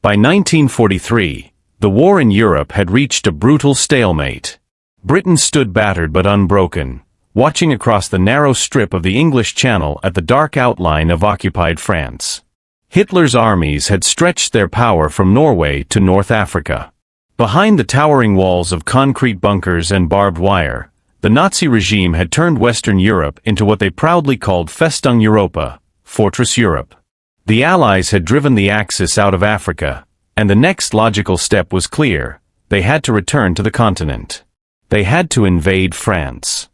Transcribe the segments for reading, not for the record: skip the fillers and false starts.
By 1943, the war in Europe had reached a brutal stalemate. Britain stood battered but unbroken, watching across the narrow strip of the English Channel at the dark outline of occupied France. Hitler's armies had stretched their power from Norway to North Africa. Behind the towering walls of concrete bunkers and barbed wire, the Nazi regime had turned Western Europe into what they proudly called Festung Europa, Fortress Europe. The Allies had driven the Axis out of Africa, and the next logical step was clear: they had to return to the continent. They had to invade France.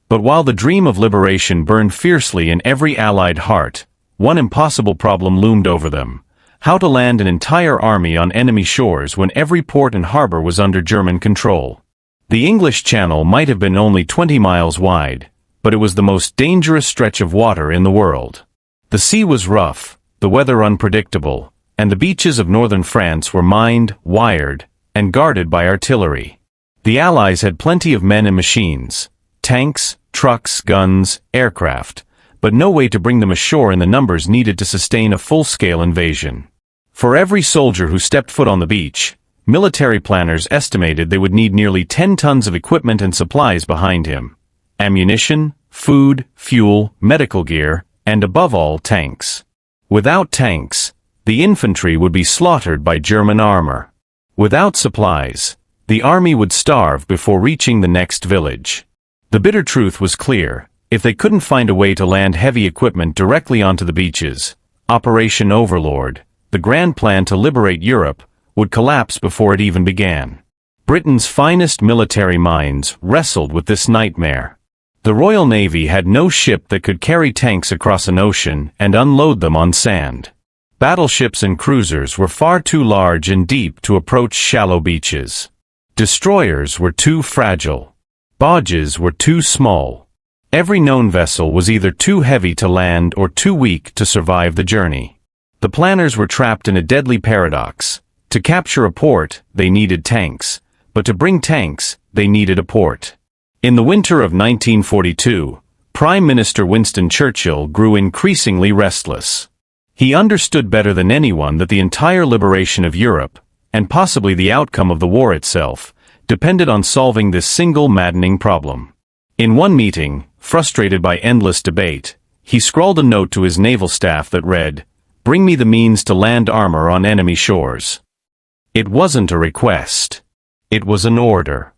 But while the dream of liberation burned fiercely in every Allied heart, one impossible problem loomed over them: how to land an entire army on enemy shores when every port and harbor was under German control. The English Channel might have been only 20 miles wide, but it was the most dangerous stretch of water in the world. The sea was rough, the weather unpredictable, and the beaches of northern France were mined, wired, and guarded by artillery. The Allies had plenty of men and machines, tanks, trucks, guns, aircraft, but no way to bring them ashore in the numbers needed to sustain a full-scale invasion. For every soldier who stepped foot on the beach, military planners estimated they would need nearly 10 tons of equipment and supplies behind him: ammunition, food, fuel, medical gear, and above all, tanks. Without tanks, the infantry would be slaughtered by German armor. Without supplies, the army would starve before reaching the next village. The bitter truth was clear: if they couldn't find a way to land heavy equipment directly onto the beaches, Operation Overlord, the grand plan to liberate Europe, would collapse before it even began. Britain's finest military minds wrestled with this nightmare. The Royal Navy had no ship that could carry tanks across an ocean and unload them on sand. Battleships and cruisers were far too large and deep to approach shallow beaches. Destroyers were too fragile. Barges were too small. Every known vessel was either too heavy to land or too weak to survive the journey. The planners were trapped in a deadly paradox. To capture a port, they needed tanks, but to bring tanks, they needed a port. In the winter of 1942, Prime Minister Winston Churchill grew increasingly restless. He understood better than anyone that the entire liberation of Europe, and possibly the outcome of the war itself, depended on solving this single maddening problem. In one meeting, frustrated by endless debate, he scrawled a note to his naval staff that read, "Bring me the means to land armor on enemy shores." It wasn't a request. It was an order.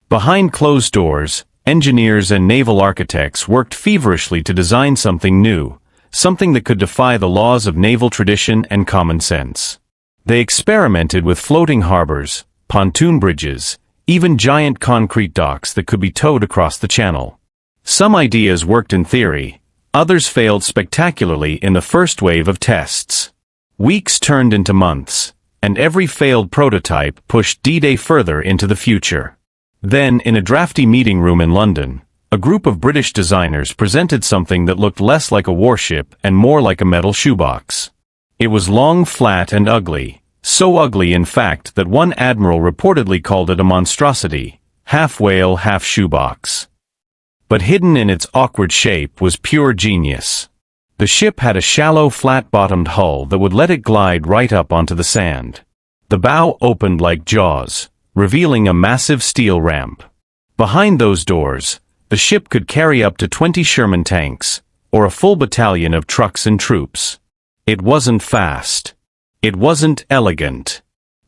Behind closed doors, engineers and naval architects worked feverishly to design something new, something that could defy the laws of naval tradition and common sense. They experimented with floating harbors, pontoon bridges, even giant concrete docks that could be towed across the channel. Some ideas worked in theory, others failed spectacularly in the first wave of tests. Weeks turned into months, and every failed prototype pushed D-Day further into the future. Then, in a drafty meeting room in London, a group of British designers presented something that looked less like a warship and more like a metal shoebox. It was long, flat, and ugly, so ugly in fact that one admiral reportedly called it a monstrosity, half whale, half shoebox. But hidden in its awkward shape was pure genius. The ship had a shallow, flat-bottomed hull that would let it glide right up onto the sand. The bow opened like jaws, revealing a massive steel ramp. Behind those doors, the ship could carry up to 20 Sherman tanks, or a full battalion of trucks and troops. It wasn't fast. It wasn't elegant.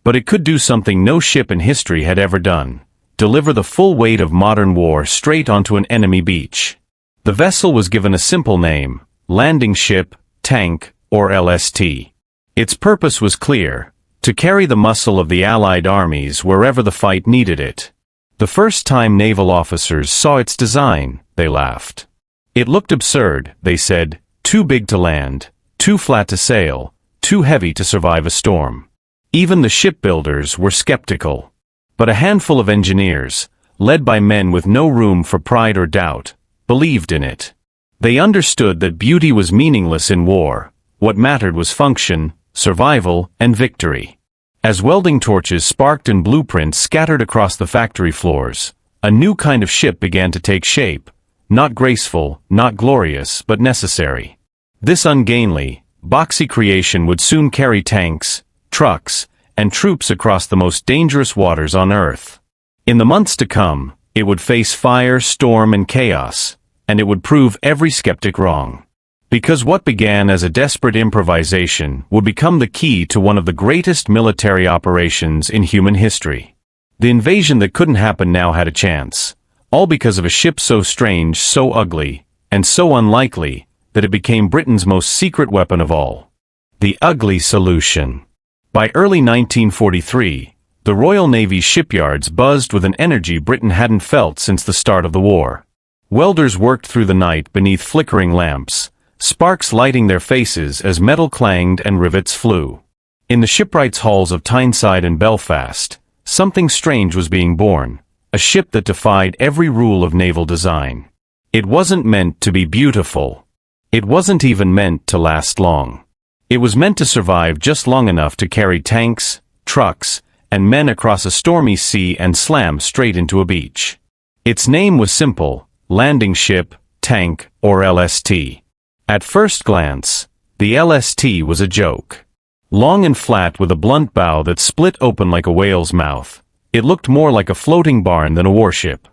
But it could do something no ship in history had ever done: deliver the full weight of modern war straight onto an enemy beach. The vessel was given a simple name: Landing Ship, Tank, or LST. Its purpose was clear: to carry the muscle of the Allied armies wherever the fight needed it. The first time naval officers saw its design, they laughed. It looked absurd, they said, too big to land, too flat to sail, too heavy to survive a storm. Even the shipbuilders were skeptical. But a handful of engineers, led by men with no room for pride or doubt, believed in it. They understood that beauty was meaningless in war. What mattered was function, survival, and victory. As welding torches sparked and blueprints scattered across the factory floors, a new kind of ship began to take shape, not graceful, not glorious, but necessary. This ungainly, boxy creation would soon carry tanks, trucks, and troops across the most dangerous waters on Earth. In the months to come, it would face fire, storm, and chaos, and it would prove every skeptic wrong. Because what began as a desperate improvisation would become the key to one of the greatest military operations in human history. The invasion that couldn't happen now had a chance, all because of a ship so strange, so ugly, and so unlikely, that it became Britain's most secret weapon of all. The ugly solution. By early 1943, the Royal Navy's shipyards buzzed with an energy Britain hadn't felt since the start of the war. Welders worked through the night beneath flickering lamps, sparks lighting their faces as metal clanged and rivets flew. In the shipwrights' halls of Tyneside and Belfast, something strange was being born, a ship that defied every rule of naval design. It wasn't meant to be beautiful. It wasn't even meant to last long. It was meant to survive just long enough to carry tanks, trucks, and men across a stormy sea and slam straight into a beach. Its name was simple: Landing Ship, Tank, or LST. At first glance, the LST was a joke. Long and flat with a blunt bow that split open like a whale's mouth, it looked more like a floating barn than a warship.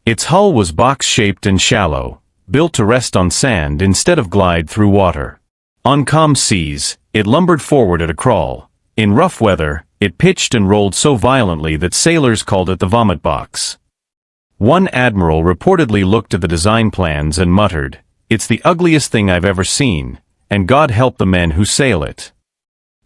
Its hull was box-shaped and shallow, built to rest on sand instead of glide through water. On calm seas, it lumbered forward at a crawl. In rough weather, it pitched and rolled so violently that sailors called it the vomit box. One admiral reportedly looked at the design plans and muttered, "It's the ugliest thing I've ever seen, and God help the men who sail it."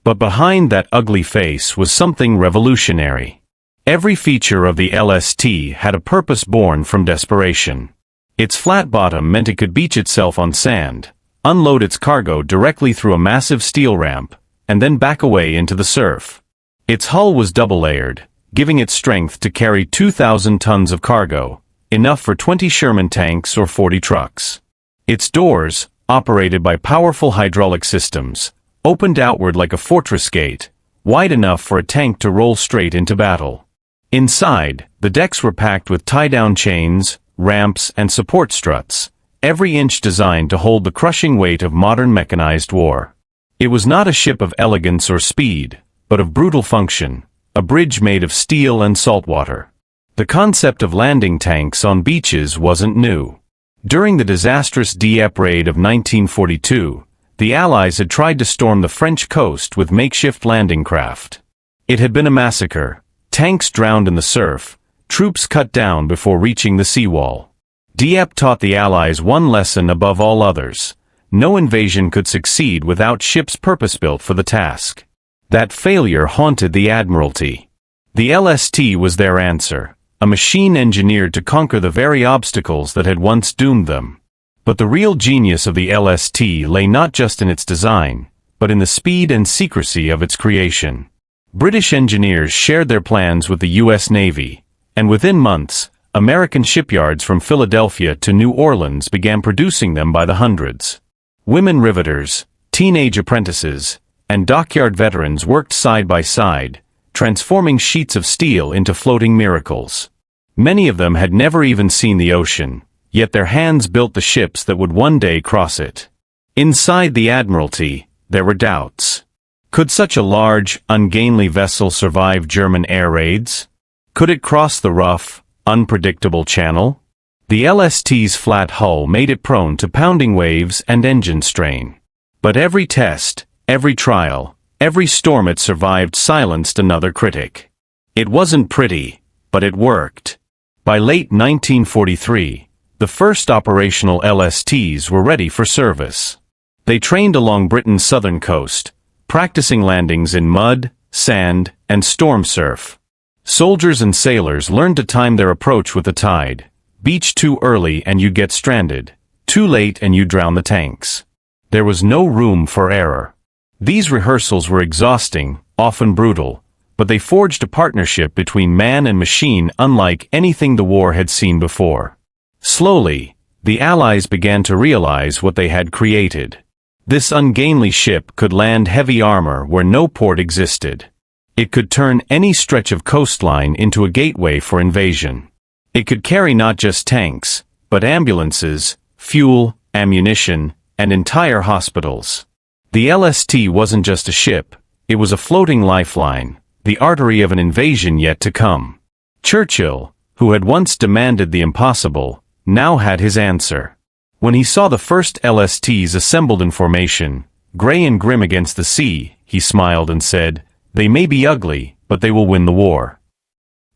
But behind that ugly face was something revolutionary. Every feature of the LST had a purpose born from desperation. Its flat bottom meant it could beach itself on sand, unload its cargo directly through a massive steel ramp, and then back away into the surf. Its hull was double-layered, giving it strength to carry 2,000 tons of cargo, enough for 20 Sherman tanks or 40 trucks. Its doors, operated by powerful hydraulic systems, opened outward like a fortress gate, wide enough for a tank to roll straight into battle. Inside, the decks were packed with tie-down chains, ramps, and support struts, every inch designed to hold the crushing weight of modern mechanized war. It was not a ship of elegance or speed, but of brutal function, a bridge made of steel and salt water. The concept of landing tanks on beaches wasn't new. During the disastrous Dieppe raid of 1942, the Allies had tried to storm the French coast with makeshift landing craft. It had been a massacre, tanks drowned in the surf, troops cut down before reaching the seawall. Dieppe taught the Allies one lesson above all others: no invasion could succeed without ships purpose-built for the task. That failure haunted the Admiralty. The LST was their answer, a machine engineered to conquer the very obstacles that had once doomed them. But the real genius of the LST lay not just in its design, but in the speed and secrecy of its creation. British engineers shared their plans with the U.S. Navy, and within months, American shipyards from Philadelphia to New Orleans began producing them by the hundreds. Women riveters, teenage apprentices, and dockyard veterans worked side by side, transforming sheets of steel into floating miracles. Many of them had never even seen the ocean, yet their hands built the ships that would one day cross it. Inside the Admiralty, there were doubts. Could such a large, ungainly vessel survive German air raids? Could it cross the rough, unpredictable channel? The LST's flat hull made it prone to pounding waves and engine strain. But every test, every trial, every storm it survived silenced another critic. It wasn't pretty, but it worked. By late 1943, the first operational LSTs were ready for service. They trained along Britain's southern coast, practicing landings in mud, sand, and storm surf. Soldiers and sailors learned to time their approach with the tide. Beach too early and you'd get stranded, too late and you'd drown the tanks. There was no room for error. These rehearsals were exhausting, often brutal, but they forged a partnership between man and machine unlike anything the war had seen before. Slowly, the Allies began to realize what they had created. This ungainly ship could land heavy armor where no port existed. It could turn any stretch of coastline into a gateway for invasion. It could carry not just tanks, but ambulances, fuel, ammunition, and entire hospitals. The LST wasn't just a ship, it was a floating lifeline, the artery of an invasion yet to come. Churchill, who had once demanded the impossible, now had his answer. When he saw the first LSTs assembled in formation, gray and grim against the sea, he smiled and said, "They may be ugly, but they will win the war."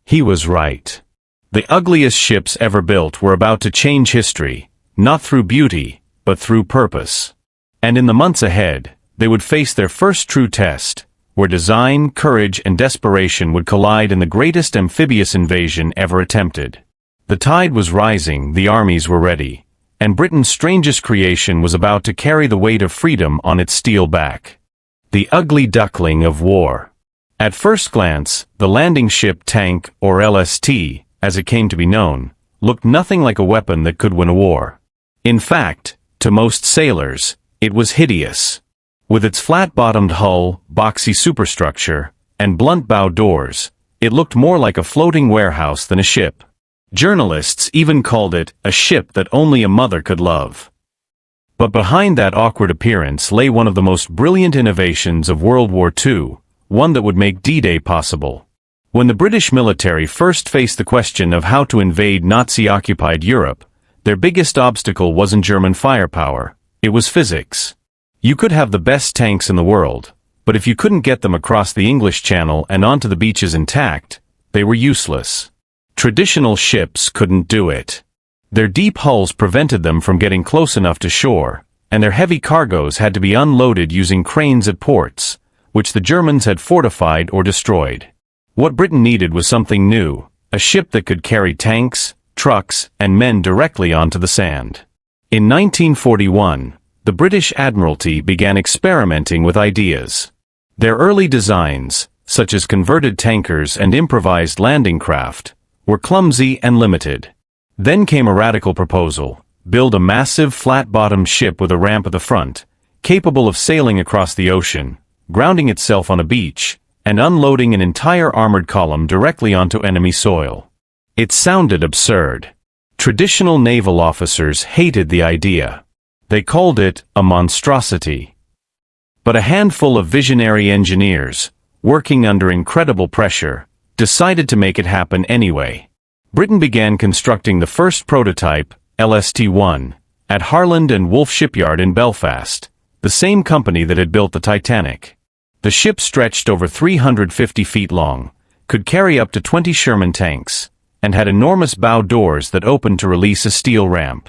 He was right. The ugliest ships ever built were about to change history, not through beauty, but through purpose. And in the months ahead, they would face their first true test, where design, courage, and desperation would collide in the greatest amphibious invasion ever attempted. The tide was rising, the armies were ready, and Britain's strangest creation was about to carry the weight of freedom on its steel back. The ugly duckling of war. At first glance, the landing ship tank, or LST, as it came to be known, looked nothing like a weapon that could win a war. In fact, to most sailors, it was hideous. With its flat-bottomed hull, boxy superstructure, and blunt bow doors, it looked more like a floating warehouse than a ship. Journalists even called it a ship that only a mother could love. But behind that awkward appearance lay one of the most brilliant innovations of World War II, one that would make D-Day possible. When the British military first faced the question of how to invade Nazi-occupied Europe, their biggest obstacle wasn't German firepower, it was physics. You could have the best tanks in the world, but if you couldn't get them across the English Channel and onto the beaches intact, they were useless. Traditional ships couldn't do it. Their deep hulls prevented them from getting close enough to shore, and their heavy cargoes had to be unloaded using cranes at ports, which the Germans had fortified or destroyed. What Britain needed was something new, a ship that could carry tanks, trucks, and men directly onto the sand. In 1941, the British Admiralty began experimenting with ideas. Their early designs, such as converted tankers and improvised landing craft, were clumsy and limited. Then came a radical proposal: build a massive flat-bottomed ship with a ramp at the front, capable of sailing across the ocean, grounding itself on a beach, and unloading an entire armored column directly onto enemy soil. It sounded absurd. Traditional naval officers hated the idea. They called it a monstrosity. But a handful of visionary engineers, working under incredible pressure, decided to make it happen anyway. Britain began constructing the first prototype, LST-1, at Harland and Wolff Shipyard in Belfast, the same company that had built the Titanic. The ship stretched over 350 feet long, could carry up to 20 Sherman tanks, and had enormous bow doors that opened to release a steel ramp.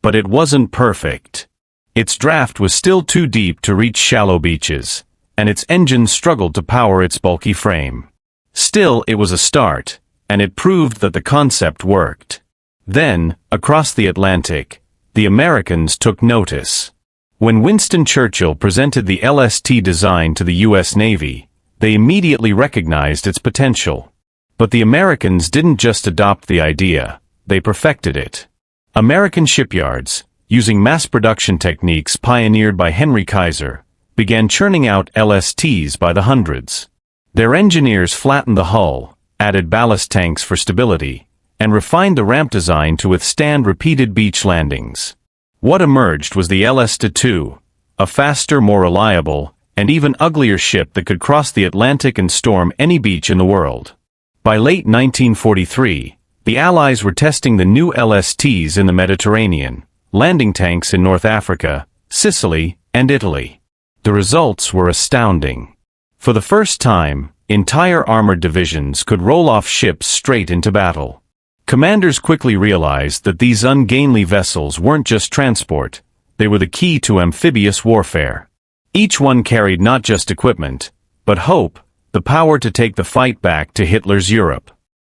But it wasn't perfect. Its draft was still too deep to reach shallow beaches, and its engines struggled to power its bulky frame. Still, it was a start, and it proved that the concept worked. Then, across the Atlantic, the Americans took notice. When Winston Churchill presented the LST design to the U.S. Navy, they immediately recognized its potential. But the Americans didn't just adopt the idea, they perfected it. American shipyards, using mass production techniques pioneered by Henry Kaiser, began churning out LSTs by the hundreds. Their engineers flattened the hull, added ballast tanks for stability, and refined the ramp design to withstand repeated beach landings. What emerged was the LST-2, a faster, more reliable, and even uglier ship that could cross the Atlantic and storm any beach in the world. By late 1943, the Allies were testing the new LSTs in the Mediterranean, landing tanks in North Africa, Sicily, and Italy. The results were astounding. For the first time, entire armored divisions could roll off ships straight into battle. Commanders quickly realized that these ungainly vessels weren't just transport, they were the key to amphibious warfare. Each one carried not just equipment, but hope, the power to take the fight back to Hitler's Europe.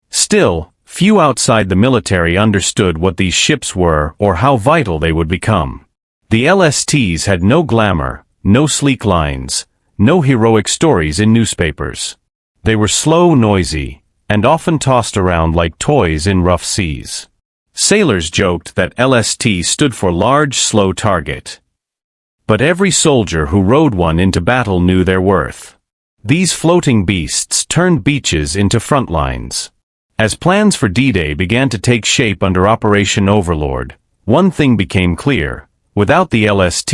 Still, few outside the military understood what these ships were or how vital they would become. The LSTs had no glamour, no sleek lines, no heroic stories in newspapers. They were slow, noisy, and often tossed around like toys in rough seas. Sailors joked that LST stood for large, slow target. But every soldier who rode one into battle knew their worth. These floating beasts turned beaches into front lines. As plans for D-Day began to take shape under Operation Overlord, one thing became clear: without the LST,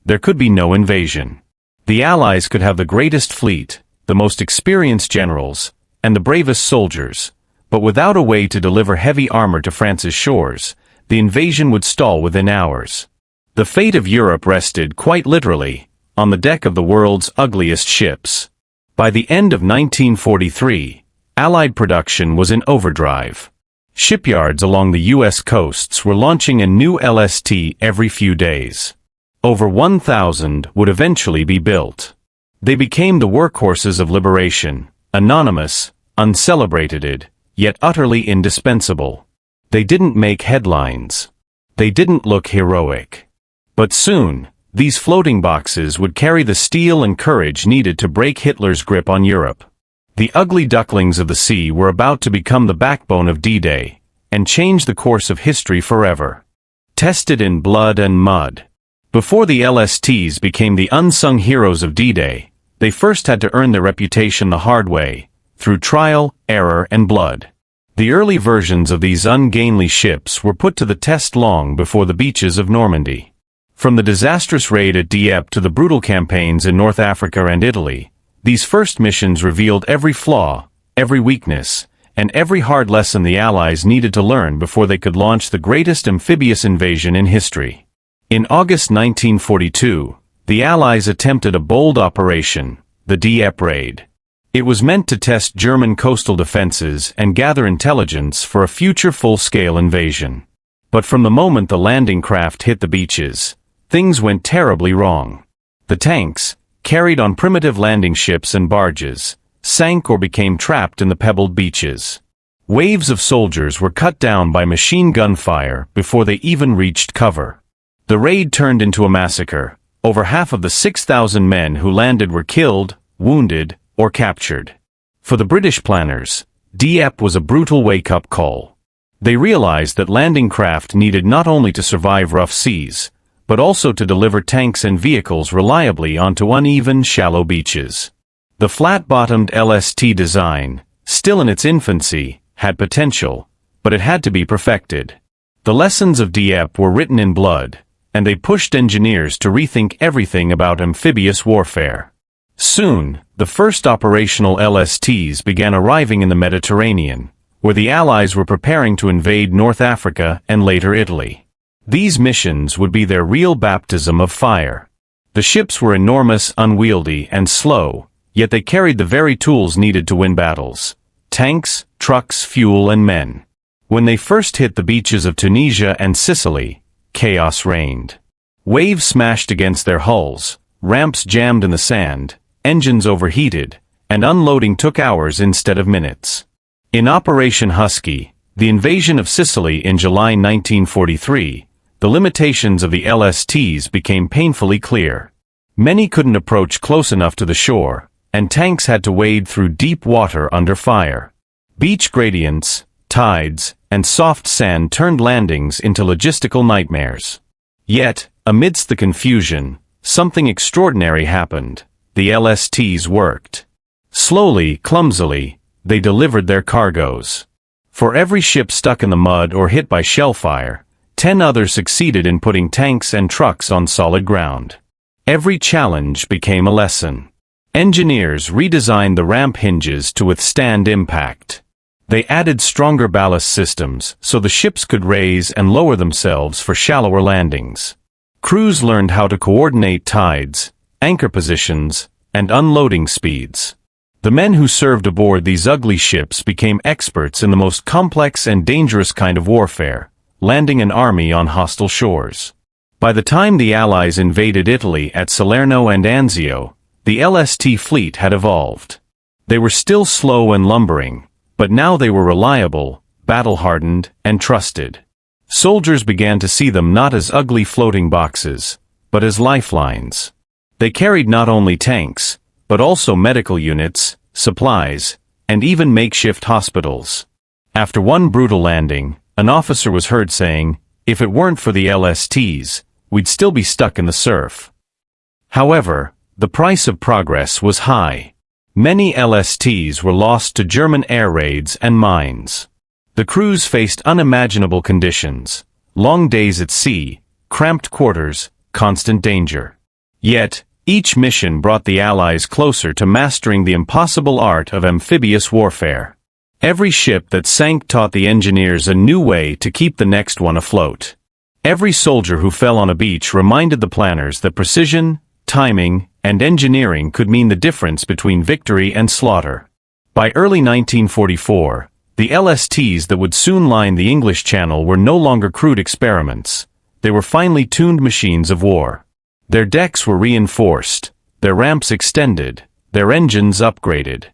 there could be no invasion. The Allies could have the greatest fleet, the most experienced generals, and the bravest soldiers, but without a way to deliver heavy armor to France's shores, the invasion would stall within hours. The fate of Europe rested, quite literally, on the deck of the world's ugliest ships. By the end of 1943, Allied production was in overdrive. Shipyards along the U.S. coasts were launching a new LST every few days. Over 1,000 would eventually be built. They became the workhorses of liberation, anonymous, uncelebrated, yet utterly indispensable. They didn't make headlines. They didn't look heroic. But soon, these floating boxes would carry the steel and courage needed to break Hitler's grip on Europe. The ugly ducklings of the sea were about to become the backbone of D-Day, and change the course of history forever. Tested in blood and mud. Before the LSTs became the unsung heroes of D-Day, they first had to earn their reputation the hard way, through trial, error, and blood. The early versions of these ungainly ships were put to the test long before the beaches of Normandy. From the disastrous raid at Dieppe to the brutal campaigns in North Africa and Italy, these first missions revealed every flaw, every weakness, and every hard lesson the Allies needed to learn before they could launch the greatest amphibious invasion in history. In August 1942, the Allies attempted a bold operation, the Dieppe raid. It was meant to test German coastal defenses and gather intelligence for a future full-scale invasion. But from the moment the landing craft hit the beaches, things went terribly wrong. The tanks, carried on primitive landing ships and barges, sank or became trapped in the pebbled beaches. Waves of soldiers were cut down by machine gun fire before they even reached cover. The raid turned into a massacre. Over half of the 6,000 men who landed were killed, wounded, or captured. For the British planners, Dieppe was a brutal wake-up call. They realized that landing craft needed not only to survive rough seas, but also to deliver tanks and vehicles reliably onto uneven, shallow beaches. The flat-bottomed LST design, still in its infancy, had potential, but it had to be perfected. The lessons of Dieppe were written in blood, and they pushed engineers to rethink everything about amphibious warfare. Soon, the first operational LSTs began arriving in the Mediterranean, where the Allies were preparing to invade North Africa and later Italy. These missions would be their real baptism of fire. The ships were enormous, unwieldy, and slow, yet they carried the very tools needed to win battles: tanks, trucks, fuel, and men. When they first hit the beaches of Tunisia and Sicily, chaos reigned. Waves smashed against their hulls, ramps jammed in the sand, engines overheated, and unloading took hours instead of minutes. In Operation Husky, the invasion of Sicily in July 1943, the limitations of the LSTs became painfully clear. Many couldn't approach close enough to the shore, and tanks had to wade through deep water under fire. Beach gradients, tides, and soft sand turned landings into logistical nightmares. Yet, amidst the confusion, something extraordinary happened. The LSTs worked. Slowly, clumsily, they delivered their cargoes. For every ship stuck in the mud or hit by shellfire, 10 others succeeded in putting tanks and trucks on solid ground. Every challenge became a lesson. Engineers redesigned the ramp hinges to withstand impact. They added stronger ballast systems so the ships could raise and lower themselves for shallower landings. Crews learned how to coordinate tides, anchor positions, and unloading speeds. The men who served aboard these ugly ships became experts in the most complex and dangerous kind of warfare, landing an army on hostile shores. By the time the Allies invaded Italy at Salerno and Anzio, the LST fleet had evolved. They were still slow and lumbering, but now they were reliable, battle-hardened, and trusted. Soldiers began to see them not as ugly floating boxes, but as lifelines. They carried not only tanks, but also medical units, supplies, and even makeshift hospitals. After one brutal landing, an officer was heard saying, "If it weren't for the LSTs, we'd still be stuck in the surf." However, the price of progress was high. Many LSTs were lost to German air raids and mines. The crews faced unimaginable conditions: long days at sea, cramped quarters, constant danger. Yet, Each mission brought the Allies closer to mastering the impossible art of amphibious warfare. Every ship that sank taught the engineers a new way to keep the next one afloat. Every soldier who fell on a beach reminded the planners that precision, timing, and engineering could mean the difference between victory and slaughter. By early 1944, the LSTs that would soon line the English Channel were no longer crude experiments. They were finely tuned machines of war. Their decks were reinforced, their ramps extended, their engines upgraded.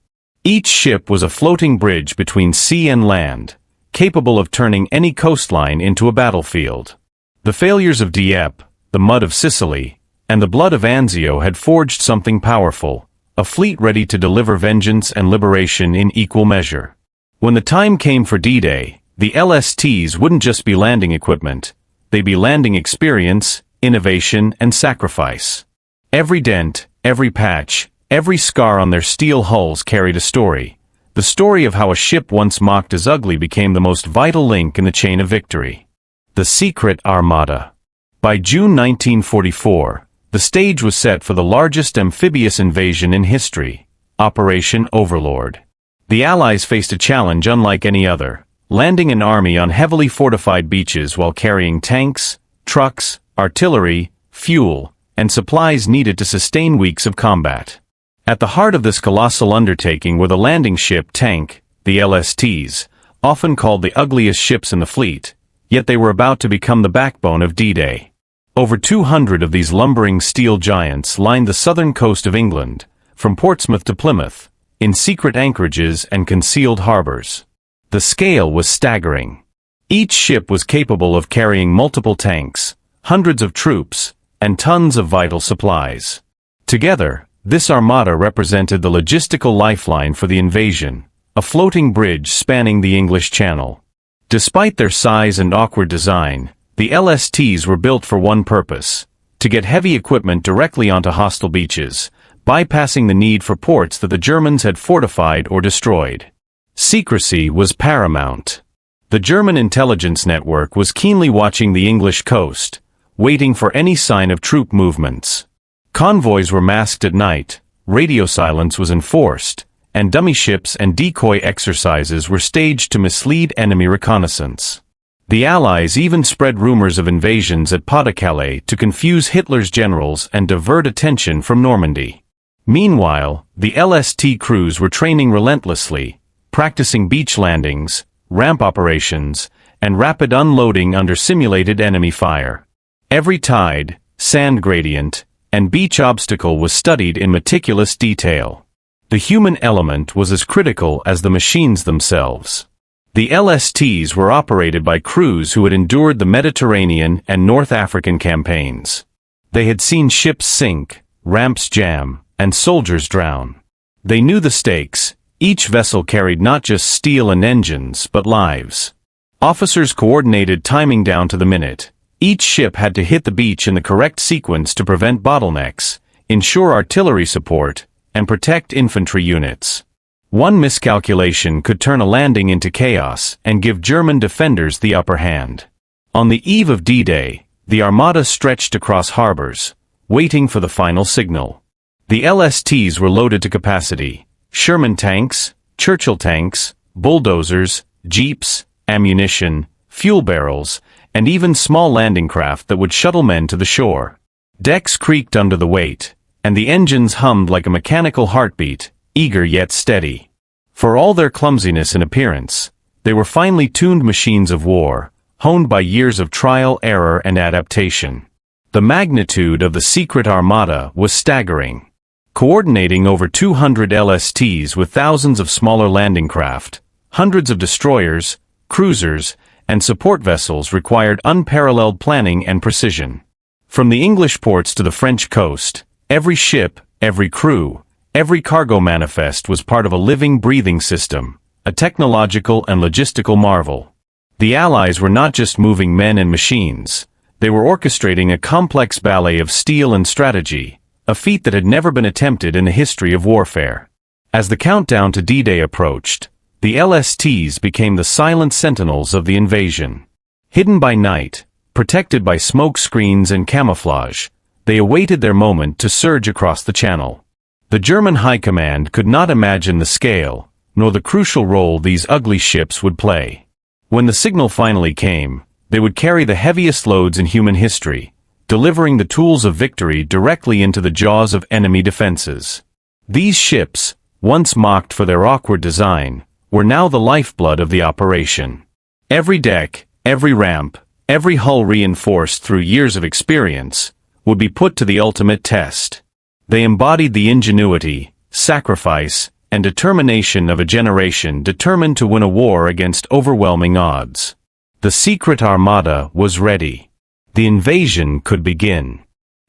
Each ship was a floating bridge between sea and land, capable of turning any coastline into a battlefield. The failures of Dieppe, the mud of Sicily, and the blood of Anzio had forged something powerful, a fleet ready to deliver vengeance and liberation in equal measure. When the time came for D-Day, the LSTs wouldn't just be landing equipment, they'd be landing experience, innovation, and sacrifice. Every dent, every patch, every scar on their steel hulls carried a story. The story of how a ship once mocked as ugly became the most vital link in the chain of victory. The Secret Armada. By June 1944, the stage was set for the largest amphibious invasion in history, Operation Overlord. The Allies faced a challenge unlike any other, landing an army on heavily fortified beaches while carrying tanks, trucks, artillery, fuel, and supplies needed to sustain weeks of combat. At the heart of this colossal undertaking were the landing ship tank, the LSTs, often called the ugliest ships in the fleet, yet they were about to become the backbone of D-Day. Over 200 of these lumbering steel giants lined the southern coast of England, from Portsmouth to Plymouth, in secret anchorages and concealed harbors. The scale was staggering. Each ship was capable of carrying multiple tanks, hundreds of troops, and tons of vital supplies. Together, this armada represented the logistical lifeline for the invasion, a floating bridge spanning the English Channel. Despite their size and awkward design, the LSTs were built for one purpose: to get heavy equipment directly onto hostile beaches, bypassing the need for ports that the Germans had fortified or destroyed. Secrecy was paramount. The German intelligence network was keenly watching the English coast, waiting for any sign of troop movements. Convoys were masked at night, radio silence was enforced, and dummy ships and decoy exercises were staged to mislead enemy reconnaissance. The Allies even spread rumors of invasions at Pas-de-Calais to confuse Hitler's generals and divert attention from Normandy. Meanwhile, the LST crews were training relentlessly, practicing beach landings, ramp operations, and rapid unloading under simulated enemy fire. Every tide, sand gradient, and beach obstacle was studied in meticulous detail. The human element was as critical as the machines themselves. The LSTs were operated by crews who had endured the Mediterranean and North African campaigns. They had seen ships sink, ramps jam, and soldiers drown. They knew the stakes. Each vessel carried not just steel and engines, but lives. Officers coordinated timing down to the minute. Each ship had to hit the beach in the correct sequence to prevent bottlenecks, ensure artillery support, and protect infantry units. One miscalculation could turn a landing into chaos and give German defenders the upper hand. On the eve of D-Day, the Armada stretched across harbors, waiting for the final signal. The LSTs were loaded to capacity: Sherman tanks, Churchill tanks, bulldozers, jeeps, ammunition, fuel barrels, and even small landing craft that would shuttle men to the shore. Decks creaked under the weight, and the engines hummed like a mechanical heartbeat, eager yet steady. For all their clumsiness in appearance, they were finely tuned machines of war, honed by years of trial, error, and adaptation. The magnitude of the secret armada was staggering. Coordinating over 200 LSTs with thousands of smaller landing craft, hundreds of destroyers, cruisers, and support vessels required unparalleled planning and precision. From the English ports to the French coast, every ship, every crew, every cargo manifest was part of a living, breathing system, a technological and logistical marvel. The Allies were not just moving men and machines, they were orchestrating a complex ballet of steel and strategy, a feat that had never been attempted in the history of warfare. As the countdown to D-Day approached, the LSTs became the silent sentinels of the invasion. Hidden by night, protected by smoke screens and camouflage, They awaited their moment to surge across the channel. The German High Command could not imagine the scale, nor the crucial role these ugly ships would play. When the signal finally came, they would carry the heaviest loads in human history, delivering the tools of victory directly into the jaws of enemy defenses. These ships, once mocked for their awkward design, were now the lifeblood of the operation. Every deck, every ramp, every hull reinforced through years of experience, would be put to the ultimate test. They embodied the ingenuity, sacrifice, and determination of a generation determined to win a war against overwhelming odds. The secret armada was ready. The invasion could begin.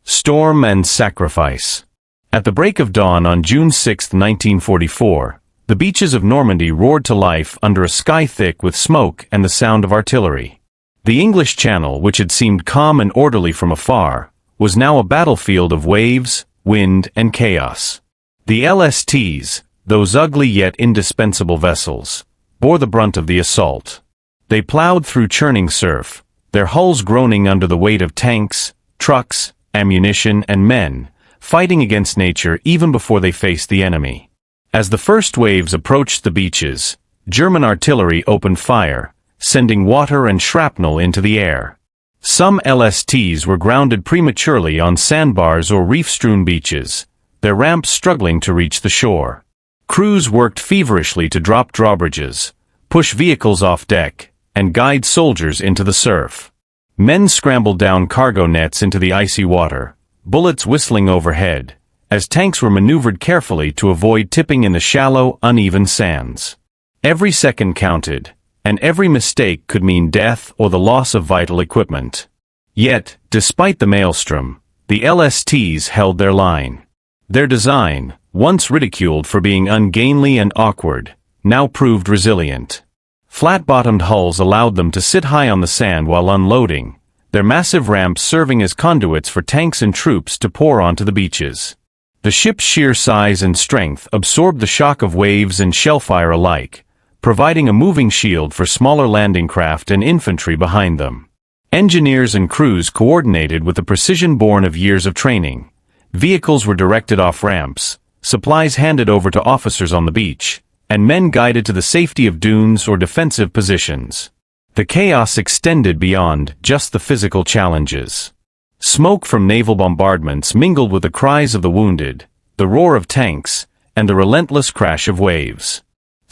Storm and sacrifice. At the break of dawn on June 6, 1944, the beaches of Normandy roared to life under a sky thick with smoke and the sound of artillery. The English Channel, which had seemed calm and orderly from afar, was now a battlefield of waves, wind, and chaos. The LSTs, those ugly yet indispensable vessels, bore the brunt of the assault. They plowed through churning surf, their hulls groaning under the weight of tanks, trucks, ammunition, and men, fighting against nature even before they faced the enemy. As the first waves approached the beaches, German artillery opened fire, sending water and shrapnel into the air. Some LSTs were grounded prematurely on sandbars or reef-strewn beaches, their ramps struggling to reach the shore. Crews worked feverishly to drop drawbridges, push vehicles off deck, and guide soldiers into the surf. Men scrambled down cargo nets into the icy water, bullets whistling overhead, as tanks were maneuvered carefully to avoid tipping in the shallow, uneven sands. Every second counted, and every mistake could mean death or the loss of vital equipment. Yet, despite the maelstrom, the LSTs held their line. Their design, once ridiculed for being ungainly and awkward, now proved resilient. Flat-bottomed hulls allowed them to sit high on the sand while unloading, their massive ramps serving as conduits for tanks and troops to pour onto the beaches. The ship's sheer size and strength absorbed the shock of waves and shellfire alike, providing a moving shield for smaller landing craft and infantry behind them. Engineers and crews coordinated with the precision born of years of training. Vehicles were directed off ramps, supplies handed over to officers on the beach, and men guided to the safety of dunes or defensive positions. The chaos extended beyond just the physical challenges. Smoke from naval bombardments mingled with the cries of the wounded, the roar of tanks, and the relentless crash of waves.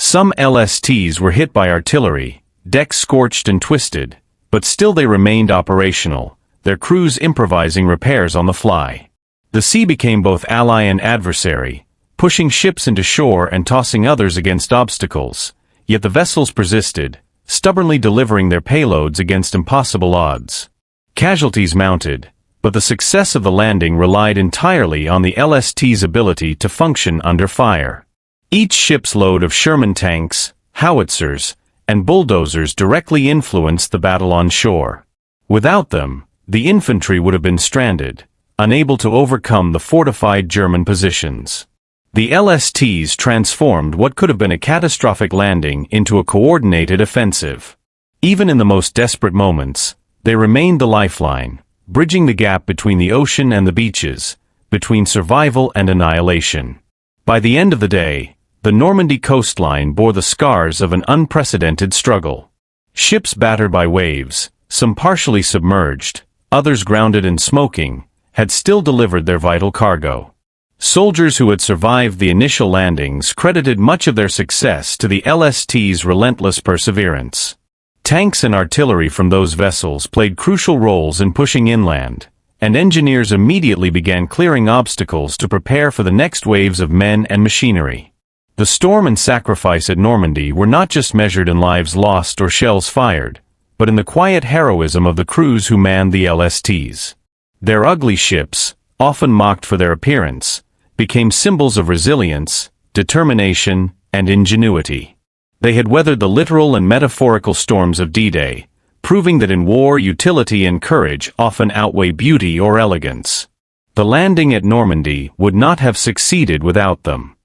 Some LSTs were hit by artillery, decks scorched and twisted, but still they remained operational, their crews improvising repairs on the fly. The sea became both ally and adversary, pushing ships into shore and tossing others against obstacles, yet the vessels persisted, stubbornly delivering their payloads against impossible odds. Casualties mounted, but the success of the landing relied entirely on the LST's ability to function under fire. Each ship's load of Sherman tanks, howitzers, and bulldozers directly influenced the battle on shore. Without them, the infantry would have been stranded, unable to overcome the fortified German positions. The LSTs transformed what could have been a catastrophic landing into a coordinated offensive. Even in the most desperate moments, they remained the lifeline, bridging the gap between the ocean and the beaches, between survival and annihilation. By the end of the day, the Normandy coastline bore the scars of an unprecedented struggle. Ships battered by waves, some partially submerged, others grounded and smoking, had still delivered their vital cargo. Soldiers who had survived the initial landings credited much of their success to the LST's relentless perseverance. Tanks and artillery from those vessels played crucial roles in pushing inland, and engineers immediately began clearing obstacles to prepare for the next waves of men and machinery. The storm and sacrifice at Normandy were not just measured in lives lost or shells fired, but in the quiet heroism of the crews who manned the LSTs. Their ugly ships, often mocked for their appearance, became symbols of resilience, determination, and ingenuity. They had weathered the literal and metaphorical storms of D-Day, proving that in war utility and courage often outweigh beauty or elegance. The landing at Normandy would not have succeeded without them.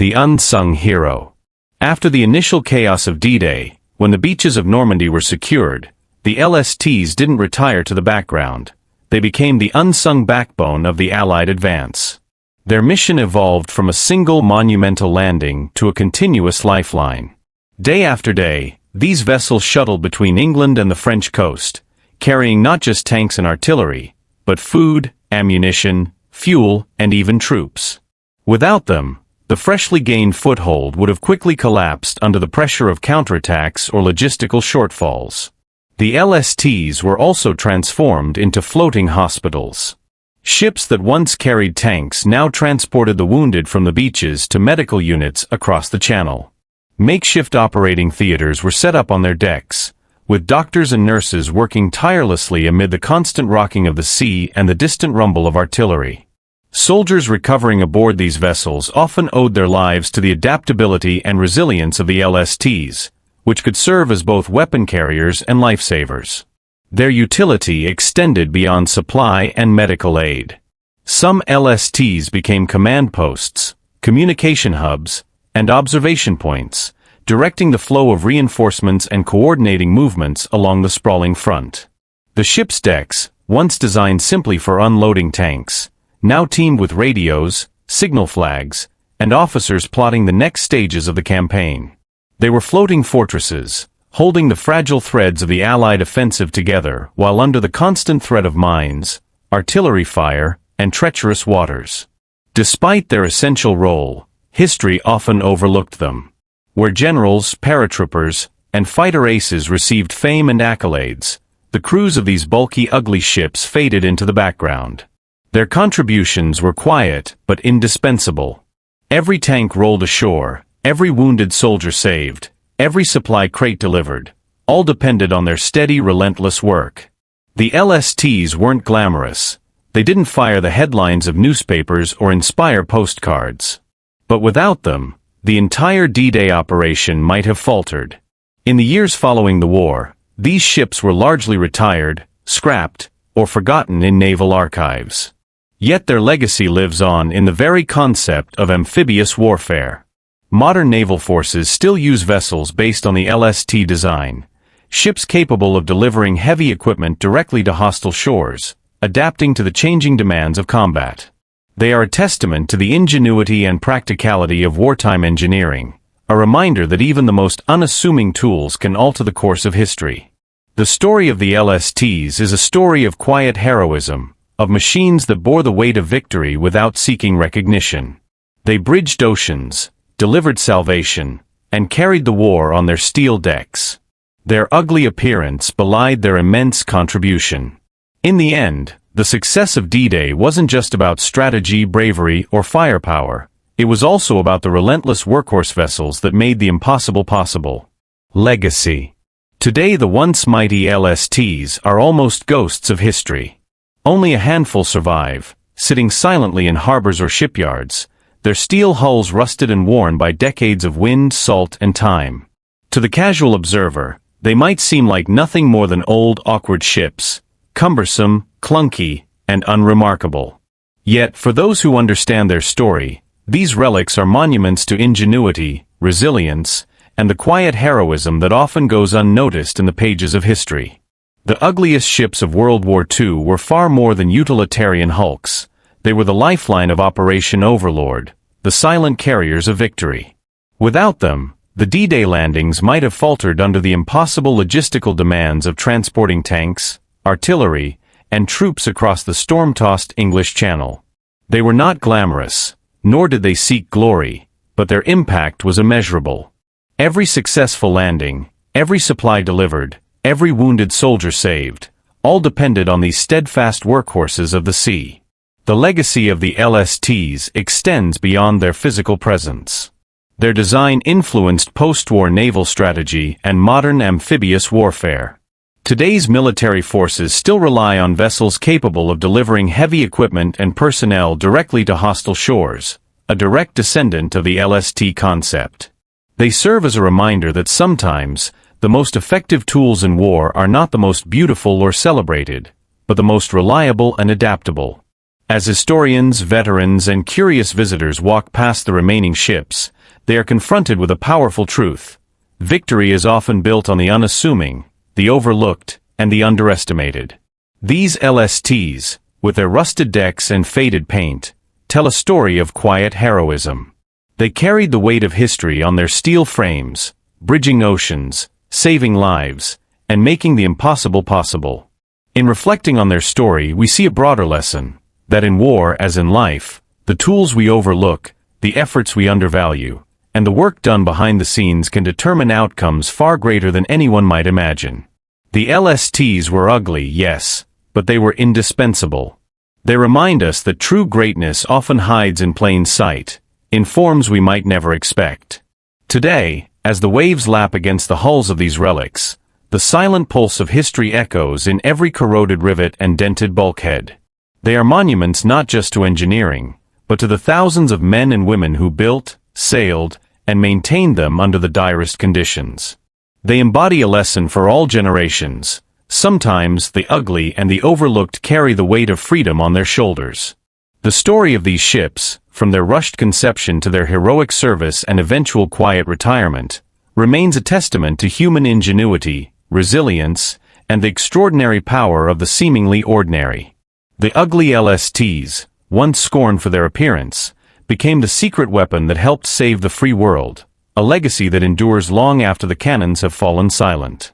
The unsung hero. After the initial chaos of D-Day, when the beaches of Normandy were secured, the LSTs didn't retire to the background. they became the unsung backbone of the Allied advance. Their mission evolved from a single monumental landing to a continuous lifeline. Day after day, these vessels shuttled between England and the French coast, carrying not just tanks and artillery, but food, ammunition, fuel, and even troops. Without them, the freshly gained foothold would have quickly collapsed under the pressure of counterattacks or logistical shortfalls. The LSTs were also transformed into floating hospitals. Ships that once carried tanks now transported the wounded from the beaches to medical units across the channel. Makeshift operating theaters were set up on their decks, with doctors and nurses working tirelessly amid the constant rocking of the sea and the distant rumble of artillery. Soldiers recovering aboard these vessels often owed their lives to the adaptability and resilience of the LSTs, which could serve as both weapon carriers and lifesavers. Their utility extended beyond supply and medical aid. Some LSTs became command posts, communication hubs, and observation points, directing the flow of reinforcements and coordinating movements along the sprawling front. The ship's decks, once designed simply for unloading tanks, now teemed with radios, signal flags, and officers plotting the next stages of the campaign. They were floating fortresses, holding the fragile threads of the Allied offensive together while under the constant threat of mines, artillery fire, and treacherous waters. Despite their essential role, history often overlooked them. Where generals, paratroopers, and fighter aces received fame and accolades, the crews of these bulky, ugly ships faded into the background. Their contributions were quiet but indispensable. Every tank rolled ashore, every wounded soldier saved, every supply crate delivered, all depended on their steady, relentless work. The LSTs weren't glamorous. They didn't fire the headlines of newspapers or inspire postcards. But without them, the entire D-Day operation might have faltered. In the years following the war, these ships were largely retired, scrapped, or forgotten in naval archives. Yet their legacy lives on in the very concept of amphibious warfare. Modern naval forces still use vessels based on the LST design, ships capable of delivering heavy equipment directly to hostile shores, adapting to the changing demands of combat. They are a testament to the ingenuity and practicality of wartime engineering, a reminder that even the most unassuming tools can alter the course of history. The story of the LSTs is a story of quiet heroism, of machines that bore the weight of victory without seeking recognition. They bridged oceans, delivered salvation, and carried the war on their steel decks. Their ugly appearance belied their immense contribution. In the end, the success of D-Day wasn't just about strategy, bravery, or firepower. It was also about the relentless workhorse vessels that made the impossible possible. Legacy. Today the once mighty LSTs are almost ghosts of history. Only a handful survive, sitting silently in harbors or shipyards, their steel hulls rusted and worn by decades of wind, salt, and time. To the casual observer, they might seem like nothing more than old, awkward ships, cumbersome, clunky, and unremarkable. Yet, for those who understand their story, these relics are monuments to ingenuity, resilience, and the quiet heroism that often goes unnoticed in the pages of history. The ugliest ships of World War II were far more than utilitarian hulks. They were the lifeline of Operation Overlord, the silent carriers of victory. Without them, the D-Day landings might have faltered under the impossible logistical demands of transporting tanks, artillery, and troops across the storm-tossed English Channel. They were not glamorous, nor did they seek glory, but their impact was immeasurable. Every successful landing, every supply delivered, every wounded soldier saved, all depended on these steadfast workhorses of the sea. The legacy of the LSTs extends beyond their physical presence. Their design influenced post-war naval strategy and modern amphibious warfare. Today's military forces still rely on vessels capable of delivering heavy equipment and personnel directly to hostile shores, a direct descendant of the LST concept. They serve as a reminder that sometimes, the most effective tools in war are not the most beautiful or celebrated, but the most reliable and adaptable. As historians, veterans, and curious visitors walk past the remaining ships, they are confronted with a powerful truth. Victory is often built on the unassuming, the overlooked, and the underestimated. These LSTs, with their rusted decks and faded paint, tell a story of quiet heroism. They carried the weight of history on their steel frames, bridging oceans, saving lives, and making the impossible possible. In reflecting on their story, we see a broader lesson, that in war as in life, the tools we overlook, the efforts we undervalue, and the work done behind the scenes can determine outcomes far greater than anyone might imagine. The LSTs were ugly, yes, but they were indispensable. They remind us that true greatness often hides in plain sight, in forms we might never expect. Today, as the waves lap against the hulls of these relics, the silent pulse of history echoes in every corroded rivet and dented bulkhead. They are monuments not just to engineering, but to the thousands of men and women who built, sailed, and maintained them under the direst conditions. They embody a lesson for all generations. Sometimes the ugly and the overlooked carry the weight of freedom on their shoulders. The story of these ships, from their rushed conception to their heroic service and eventual quiet retirement, remains a testament to human ingenuity, resilience, and the extraordinary power of the seemingly ordinary. The ugly LSTs, once scorned for their appearance, became the secret weapon that helped save the free world, a legacy that endures long after the cannons have fallen silent.